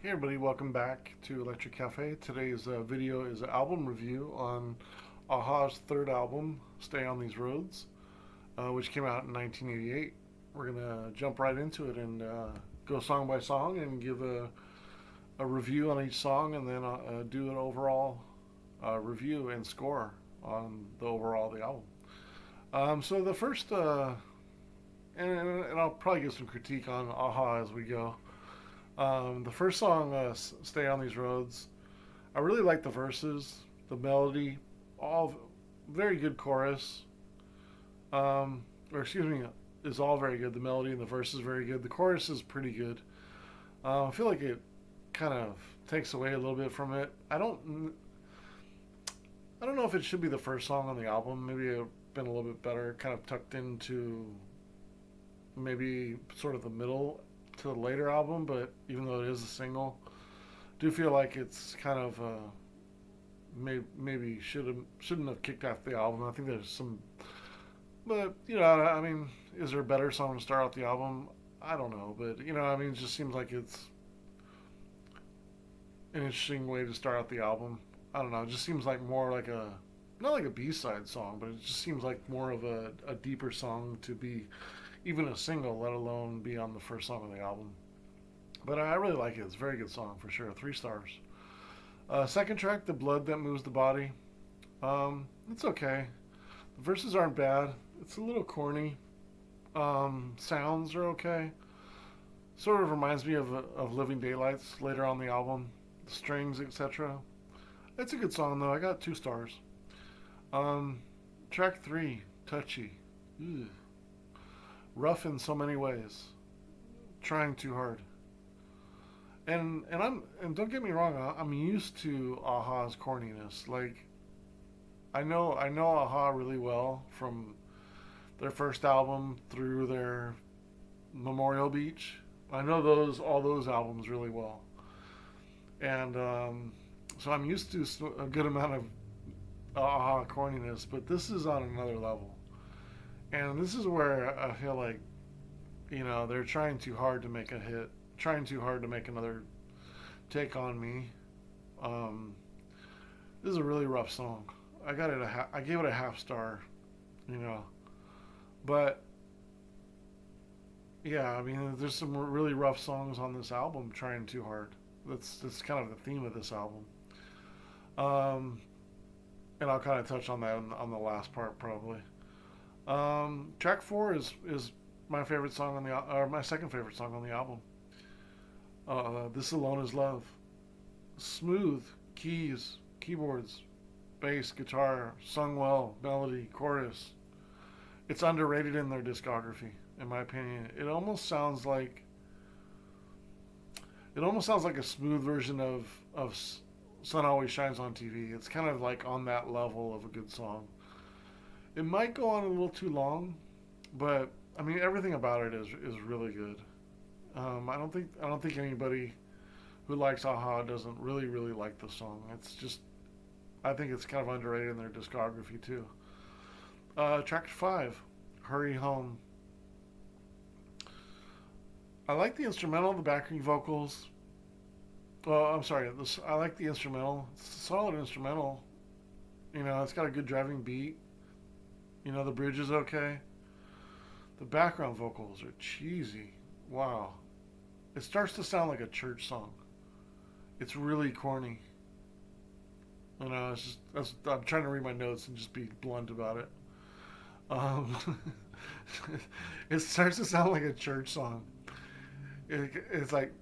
Hey everybody, welcome back to Electric Cafe. Today's video is an album review on Aha's third album, Stay on These Roads, which came out in 1988. We're going to jump right into it and go song by song and give a review on each song and then do an overall review and score on the overall of the album. So the first, and I'll probably give some critique on Aha as we go. The first song, "Stay on These Roads," I really like the verses, the melody, all very good chorus. Or excuse me, is all very good. The melody and the verse is very good. The chorus is pretty good. I feel like it kind of takes away a little bit from it. I don't know if it should be the first song on the album. Maybe it been a little bit better, kind of tucked into maybe sort of the middle to the later album, but even though it is a single, do feel like it's kind of maybe shouldn't have kicked off the album. I think there's some, but I mean, is there a better song to start out the album? I don't know, but I mean, it just seems like it's an interesting way to start out the album. I don't know. It just seems like more like a not like a B-side song, but it just seems like more of a deeper song to be even a single, let alone be on the first song of the album. But I really like it. It's a very good song for sure. 3 stars. Second track, "The Blood That Moves the Body." It's okay. The verses aren't bad. It's a little corny. Sounds are okay. Sort of reminds me of Living Daylights later on the album. The strings, etc. It's a good song though. I got 2 stars. Um, Track 3, "Touchy." Ugh. Rough in so many ways. Trying too hard. And don't get me wrong, I'm used to Aha's corniness. Like I know Aha really well from their first album through their Memorial Beach. I know those all those albums really well, and so I'm used to a good amount of Aha corniness. But this is on another level, and this is where I feel like they're trying too hard to make a hit, trying too hard to make another Take on Me. Um, this is a really rough song. I gave it a half star, you know. But yeah, I mean, there's some really rough songs on this album. Trying too hard. That's kind of the theme of this album. Um, and I'll kind of touch on that on the last part probably. Track 4 is my favorite song on the or my second favorite song on the album. "This Alone Is Love." Smooth keys, keyboards, bass, guitar, sung well, melody, chorus. It's underrated in their discography, in my opinion. It almost sounds like a smooth version of "Sun Always Shines on TV." It's kind of like on that level of a good song. It might go on a little too long, but I mean everything about it is really good. I don't think anybody who likes Aha doesn't really like the song. It's just I think it's kind of underrated in their discography too. Track 5, "Hurry Home." I like the instrumental, the backing vocals. Well, I'm sorry. I like the instrumental. It's a solid instrumental. It's got a good driving beat. The bridge is okay. The background vocals are cheesy. Wow. It starts to sound like a church song. It's really corny. I'm trying to read my notes and just be blunt about it. Um, it starts to sound like a church song. It's like,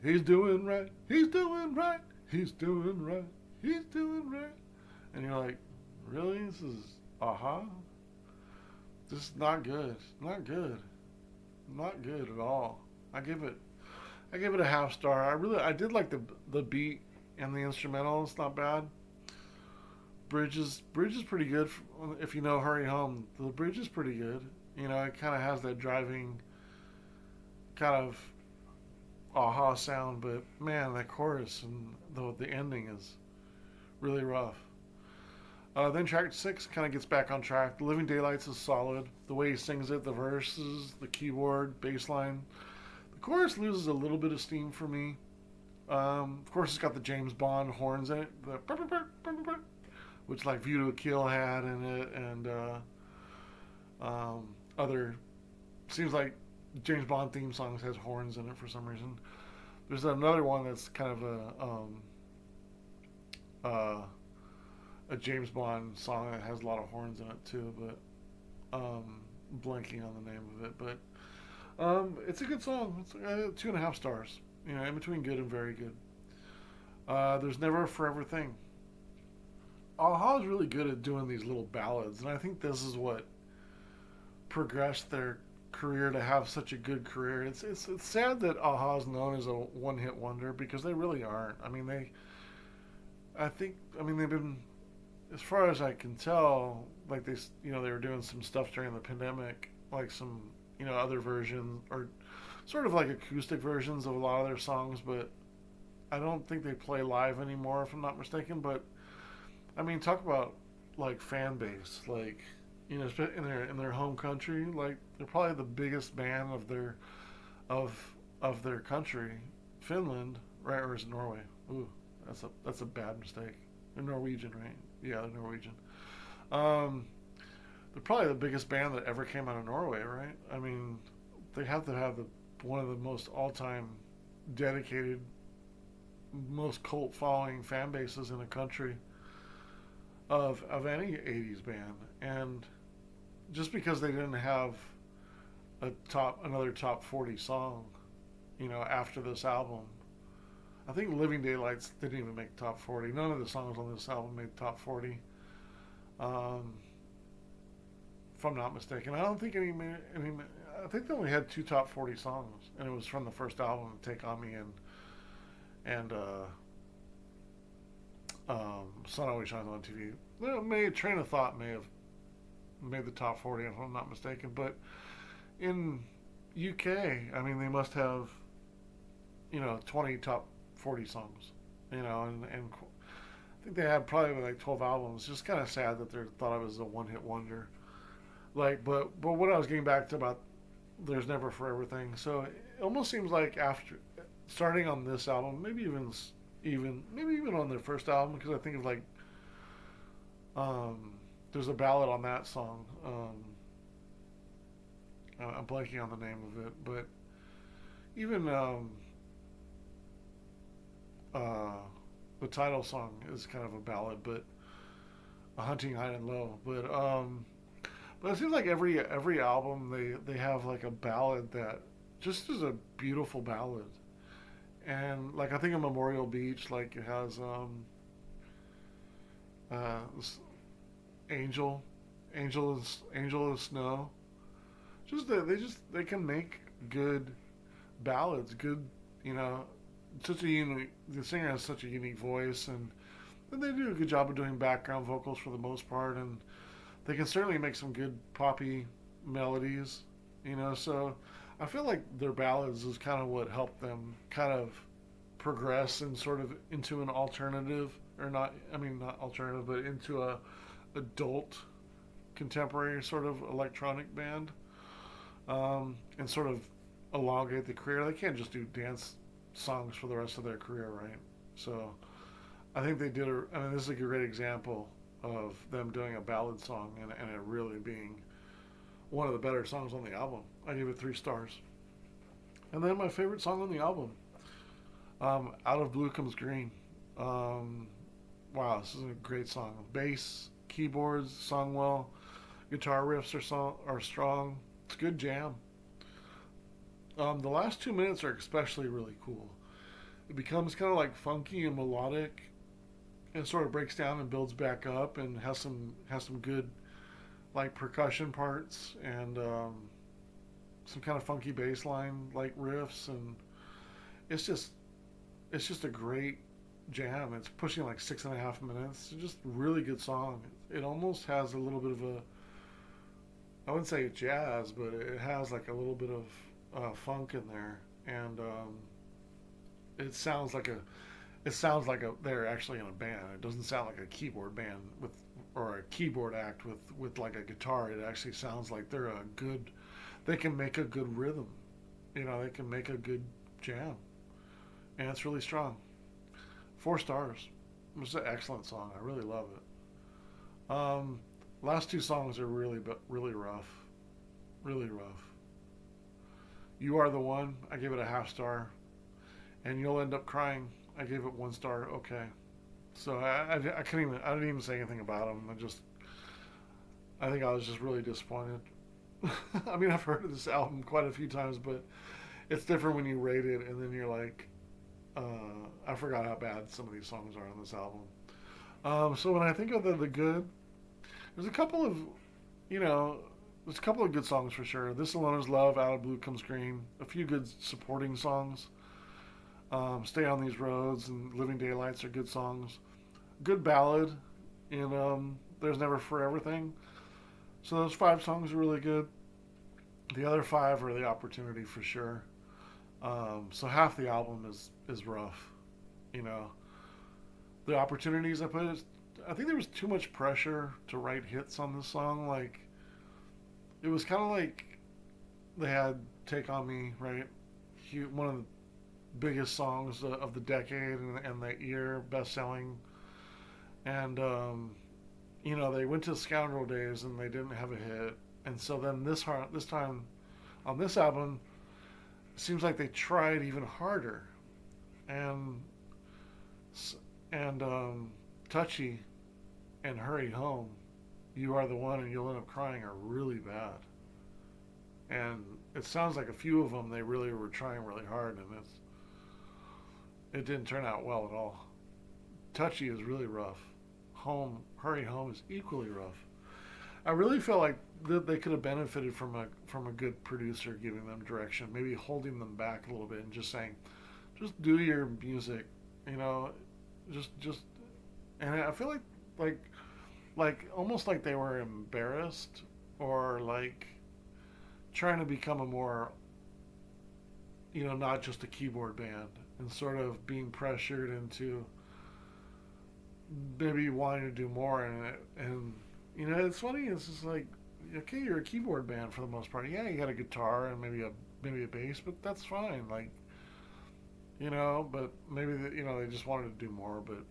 "He's doing right, he's doing right, he's doing right, he's doing right," and you're like, really? This is Aha? This is not good. Not good. Not good at all. I give it. I give it a half star. I did like the beat and the instrumental. It's not bad. Bridge is pretty good if you know "Hurry Home." The bridge is pretty good. It kind of has that driving kind of Aha sound, but man, that chorus and the ending is really rough. Then track 6 kind of gets back on track. "Living Daylights" is solid. The way he sings it, the verses, the keyboard, bass line. The chorus loses a little bit of steam for me. Of course, it's got the James Bond horns in it, the which like View to a Kill had in it, and other seems like James Bond theme songs has horns in it for some reason. There's another one that's kind of uh, a James Bond song that has a lot of horns in it too, but blanking on the name of it. But it's a good song. It's 2.5 stars. You know, in between good and very good. There's Never a Forever Thing. Aha is really good at doing these little ballads, and I think this is what progressed their career to have such a good career. It's sad that Aha is known as a one hit wonder because they really aren't. I mean they've been, as far as I can tell, like they were doing some stuff during the pandemic, like some other versions or sort of like acoustic versions of a lot of their songs, but I don't think they play live anymore, if I'm not mistaken. But I mean, talk about like fan base, like in their home country, like they're probably the biggest band of their country, Finland, right? Or is it Norway? Ooh, that's a bad mistake. They're Norwegian, right? Yeah, they're Norwegian. Um, they're probably the biggest band that ever came out of Norway, right? I mean, they have to have one of the most all-time dedicated, most cult following fan bases in the country of any '80s band, and just because they didn't have another top 40 song, after this album. I think Living Daylights didn't even make top 40. None of the songs on this album made top 40. Um, if I'm not mistaken, I don't think any. I think they only had two top 40 songs, and it was from the first album, Take on Me and Sun Always Shines on TV. Train of Thought may have made the top 40, if I'm not mistaken. But in UK, I mean, they must have 20 top 40 songs, and I think they had probably like 12 albums. Just kind of sad that they thought I was a one hit wonder. Like, but what I was getting back to about There's Never Forever Thing. So it almost seems like after starting on this album, maybe even on their first album, because I think of like there's a ballad on that song. I'm blanking on the name of it, but even uh, the title song is kind of a ballad, but a Hunting High and Low. But it seems like every album they have like a ballad that just is a beautiful ballad. And like I think of Memorial Beach, like it has this Angel of Snow. They can make good ballads, good you know such a unique the singer has such a unique voice, and they do a good job of doing background vocals for the most part, and they can certainly make some good poppy melodies, so I feel like their ballads is kind of what helped them kind of progress and sort of into an alternative, or not, I mean, not alternative, but into a adult contemporary sort of electronic band, and sort of elongate the career. They can't just do dance songs for the rest of their career, right? So I think I mean, this is a great example of them doing a ballad song and it really being one of the better songs on the album. I give it 3 stars. And then my favorite song on the album, Out of Blue Comes Green. Wow, this is a great song. Bass, keyboards, sung well, guitar riffs are strong. It's a good jam. The last 2 minutes are especially really cool. It becomes kind of like funky and melodic, and sort of breaks down and builds back up, and has some good like percussion parts, and some kind of funky bass line like riffs, and it's just a great jam. It's pushing like 6.5 minutes. It's just a really good song. It almost has a little bit of I wouldn't say jazz, but it has like a little bit of funk in there, and it sounds like they're actually in a band. It doesn't sound like a keyboard band or a keyboard act with like a guitar. It actually sounds like they can make a good rhythm. They can make a good jam. and it's really strong. 4 stars. It's an excellent song. I really love it. Last two songs are really rough, really rough. You Are the One. I gave it a half star, and You'll End Up Crying. I gave it 1 star. Okay. So I couldn't even I didn't even say anything about them. I think I was just really disappointed. I mean, I've heard of this album quite a few times, but it's different when you rate it, and then you're like, I forgot how bad some of these songs are on this album. So when I think of the good, there's a couple of, you know, there's a couple of good songs for sure. This Alone Is Love, Out of Blue Comes Green, a few good supporting songs. Stay on These Roads and Living Daylights are good songs. Good ballad in There's Never For Everything. So those 5 songs are really good. The other 5 are the opportunity for sure. So half the album is rough. You know, the opportunities I think there was too much pressure to write hits on this song. Like it was kind of like they had Take on Me, right? One of the biggest songs of the decade and that year, best selling. And they went to Scoundrel Days and they didn't have a hit. And so then this time on this album, it seems like they tried even harder. And Touchy and Hurry Home, You Are the One and You'll End Up Crying are really bad. And it sounds like a few of them they really were trying really hard, and it didn't turn out well at all. Touchy is really rough. Hurry Home is equally rough. I really feel like they could have benefited from a good producer giving them direction, maybe holding them back a little bit and just saying, just do your music, you know, just. And I feel like almost like they were embarrassed or like trying to become a more, not just a keyboard band and sort of being pressured into maybe wanting to do more and it's funny. It's just like, okay, you're a keyboard band for the most part. Yeah, you got a guitar and maybe a bass, but that's fine. Like, but maybe they just wanted to do more, but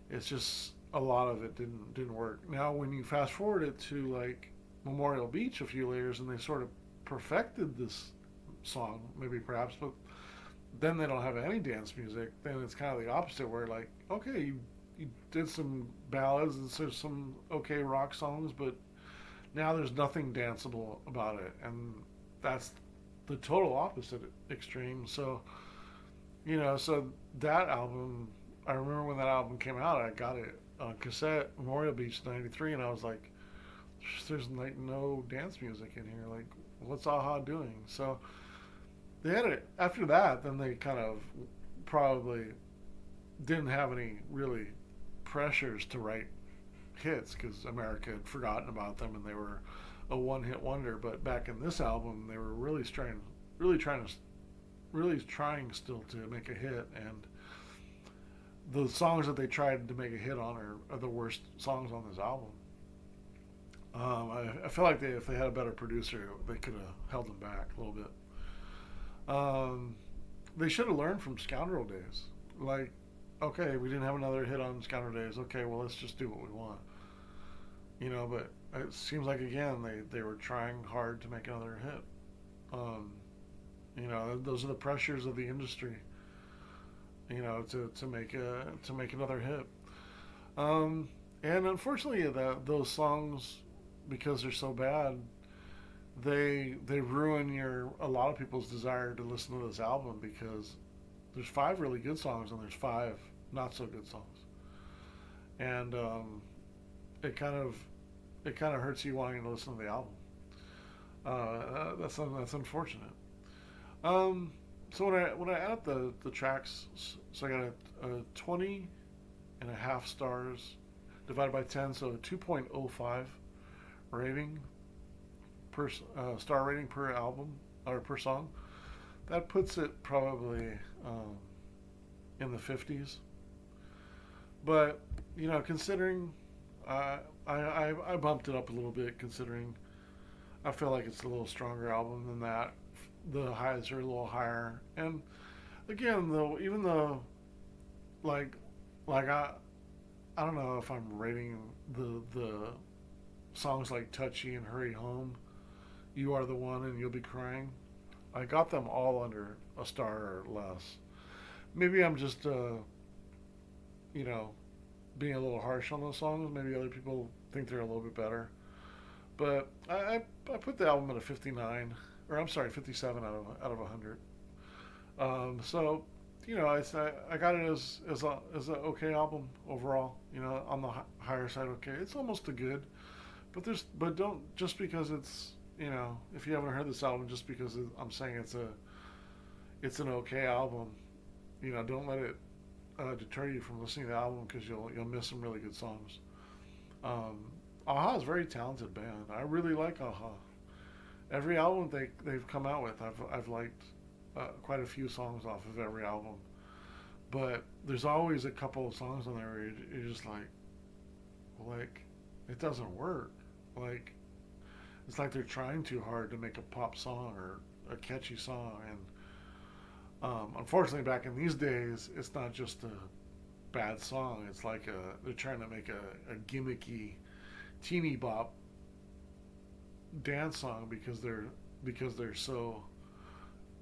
it's just a lot of it didn't work. Now, when you fast forward it to like Memorial Beach a few years, and they sort of perfected this song, maybe perhaps, but then they don't have any dance music. Then it's kind of the opposite, where like, okay, you did some ballads and some okay rock songs, but now there's nothing danceable about it, and that's the total opposite extreme. So so that album, I remember when that album came out, I got it on cassette, Memorial Beach '93, and I was like, there's like no dance music in here. Like, what's Aha doing? So they had it. After that, then they kind of probably didn't have any really pressures to write hits because America had forgotten about them and they were a one-hit wonder. But back in this album, they were really trying still to make a hit, and the songs that they tried to make a hit on are the worst songs on this album. I feel like if they had a better producer, they could have held them back a little bit. They should have learned from Scoundrel Days. Like, okay, we didn't have another hit on Scoundrel Days. Okay, well, let's just do what we want. But it seems like, again, they were trying hard to make another hit. Those are the pressures of the industry. To make another hit. And unfortunately, those songs, because they're so bad, they ruin a lot of people's desire to listen to this album, because there's 5 really good songs and there's 5 not so good songs, and it kind of hurts you wanting to listen to the album. That's unfortunate. So when I add up the tracks, so I got a 20 and a half stars divided by 10, so a 2.05 rating per star rating per album or per song. That puts it probably in the 50s. But considering I bumped it up a little bit, considering I feel like it's a little stronger album than that. The highs are a little higher, and again though, even though like like I don't know if I'm rating the songs like Touchy and Hurry Home, You Are the One and You'll Be Crying. I got them all under a star or less. Maybe I'm just you know, being a little harsh on those songs. Maybe other people think they're a little bit better. But I put the album at a 59, or I'm sorry, 57 out of 100. So, you know, I got it as a okay album overall. You know, on the higher side, okay. It's almost a good, but don't just because it's, you know, if you haven't heard this album, just because I'm saying it's an okay album. You know, don't let it deter you from listening to the album because you'll miss some really good songs. Um, Aha is a very talented band. I really like Aha. Every album they've come out with, I've liked quite a few songs off of every album. But there's always a couple of songs on there where you're just like it doesn't work. Like it's like they're trying too hard to make a pop song or a catchy song, and unfortunately, back in these days, it's not just a bad song. It's like they're trying to make a gimmicky teeny bop dance song because they're so,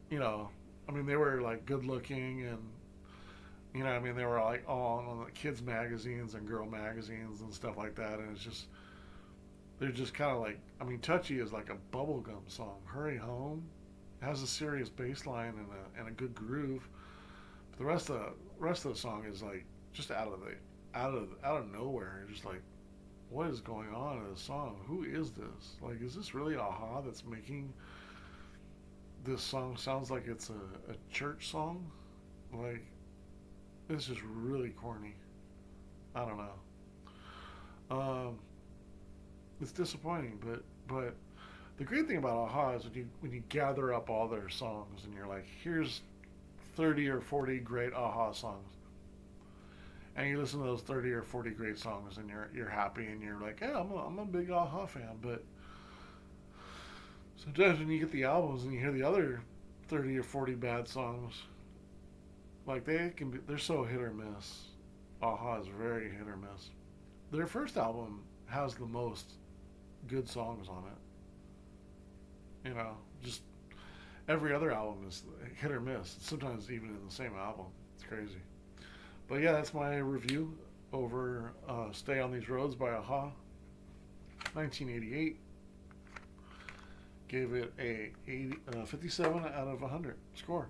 you know, I mean they were like good looking, and you know, I mean they were like all on the kids magazines and girl magazines and stuff like that, and it's just they're just kind of like, I mean, Touchy is like a bubblegum song. Hurry Home has a serious bass line and a good groove. But the rest of the song is like just out of nowhere. You're just like, what is going on in this song? Who is this? Like, is this really Aha that's making this song sounds like it's a church song? Like, it's just really corny. I don't know. Um, it's disappointing, but the great thing about Aha is when you gather up all their songs and you're like, here's 30 or 40 great Aha songs, and you listen to those 30 or 40 great songs and you're happy and you're like, yeah, I'm a big Aha fan. But sometimes when you get the albums and you hear the other 30 or 40 bad songs, like they're so hit or miss. Aha is very hit or miss. Their first album has the most good songs on it. You know, just every other album is hit or miss. Sometimes even in the same album. It's crazy. But yeah, that's my review over "Stay on These Roads" by Aha, 1988. Gave it a 57 out of 100 score.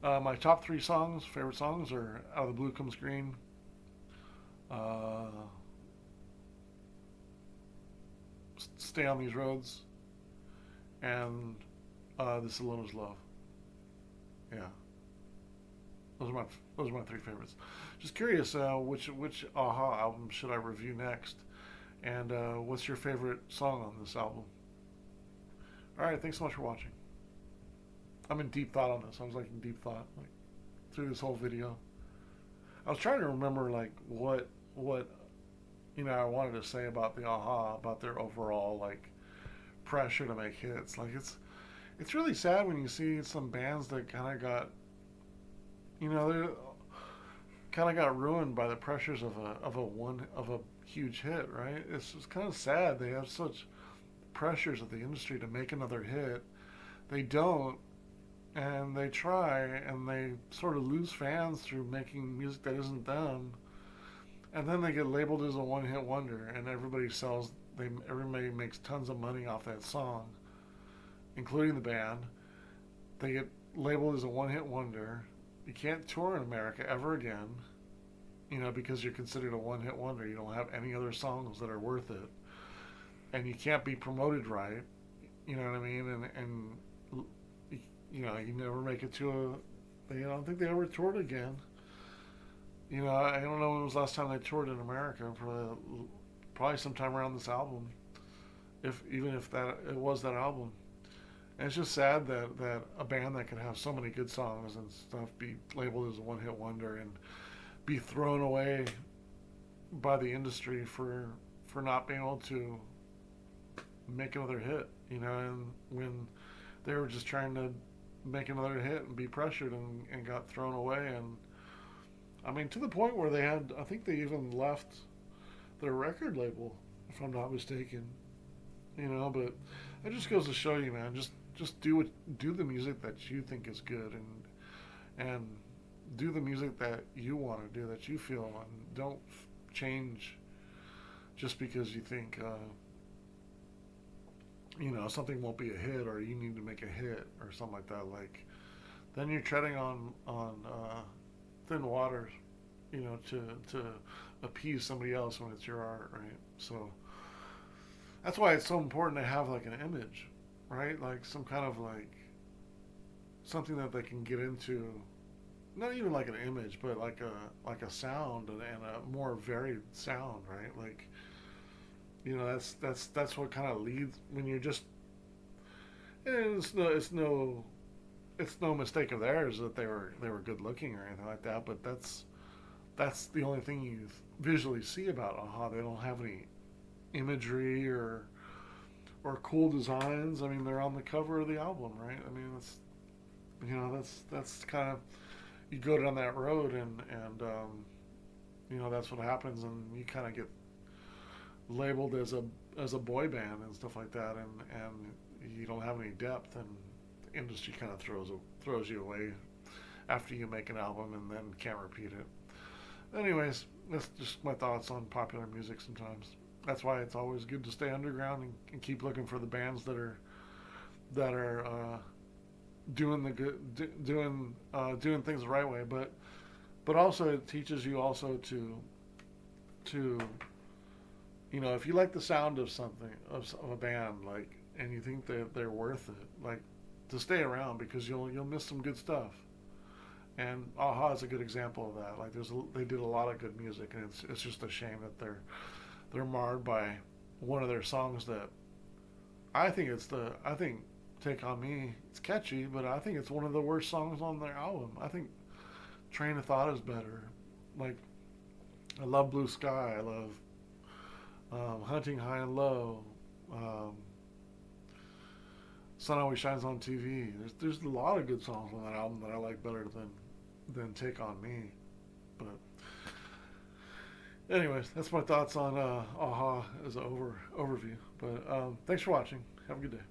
My top three favorite songs, are "Out of the Blue Comes Green," uh, "Stay on These Roads," and "This Alone Is Love." Yeah, those are my three favorites. Just curious, which Aha album should I review next, and what's your favorite song on this album? All right, thanks so much for watching. I'm in deep thought on this. I was like in deep thought like through this whole video. I was trying to remember like what I wanted to say about the Aha, about their overall like pressure to make hits. Like it's really sad when you see some bands that kind of got, they kind of got ruined by the pressures of a huge hit, right? It's just kind of sad they have such pressures of the industry to make another hit. They don't, and they try, and they sort of lose fans through making music that isn't them, and then they get labeled as a one-hit wonder, and everybody makes tons of money off that song, including the band. They get labeled as a one-hit wonder. You can't tour in America ever again, because you're considered a one-hit wonder. You don't have any other songs that are worth it, and you can't be promoted right. You know what I mean? And you never make it to I don't think they ever toured again. I don't know when was the last time they toured in America. Probably sometime around this album, if that it was that album. And it's just sad that a band that could have so many good songs and stuff be labeled as a one-hit wonder and be thrown away by the industry for not being able to make another hit. And when they were just trying to make another hit and be pressured and got thrown away. And I mean, to the point where they had, I think they even left their record label, if I'm not mistaken. You know, but it just goes to show you, man. Just do the music that you think is good, and do the music that you want to do, that you feel, and don't change just because you think something won't be a hit, or you need to make a hit or something like that. Like, then you're treading on thin waters, to appease somebody else when it's your art, right? So that's why it's so important to have like an image, right? Like some kind of like something that they can get into. Not even like an image, but like a sound, and a more varied sound, right? Like, that's what kind of leads when you're just. And it's no mistake of theirs that they were good looking or anything like that. But that's the only thing you visually see about Aha. They don't have any imagery or cool designs. I mean, they're on the cover of the album, right? I mean, that's kind of, you go down that road, and that's what happens, and you kind of get labeled as a boy band and stuff like that, and you don't have any depth, and the industry kind of throws you away after you make an album and then can't repeat it. Anyways, that's just my thoughts on popular music. Sometimes that's why it's always good to stay underground and keep looking for the bands that are doing the good, doing things the right way, but also it teaches you also to if you like the sound of something, of a band, like, and you think that they're worth it, like, to stay around, because you'll miss some good stuff. And Aha is a good example of that. Like, they did a lot of good music, and it's just a shame that they're marred by one of their songs that I think Take on Me, it's catchy, but I think it's one of the worst songs on their album. I think Train of Thought is better. Like, I love Blue Sky. I love Hunting High and Low. Um, Sun Always Shines on TV. There's a lot of good songs on that album that I like better than Take on Me. But anyways, that's my thoughts on Aha as an overview. But thanks for watching. Have a good day.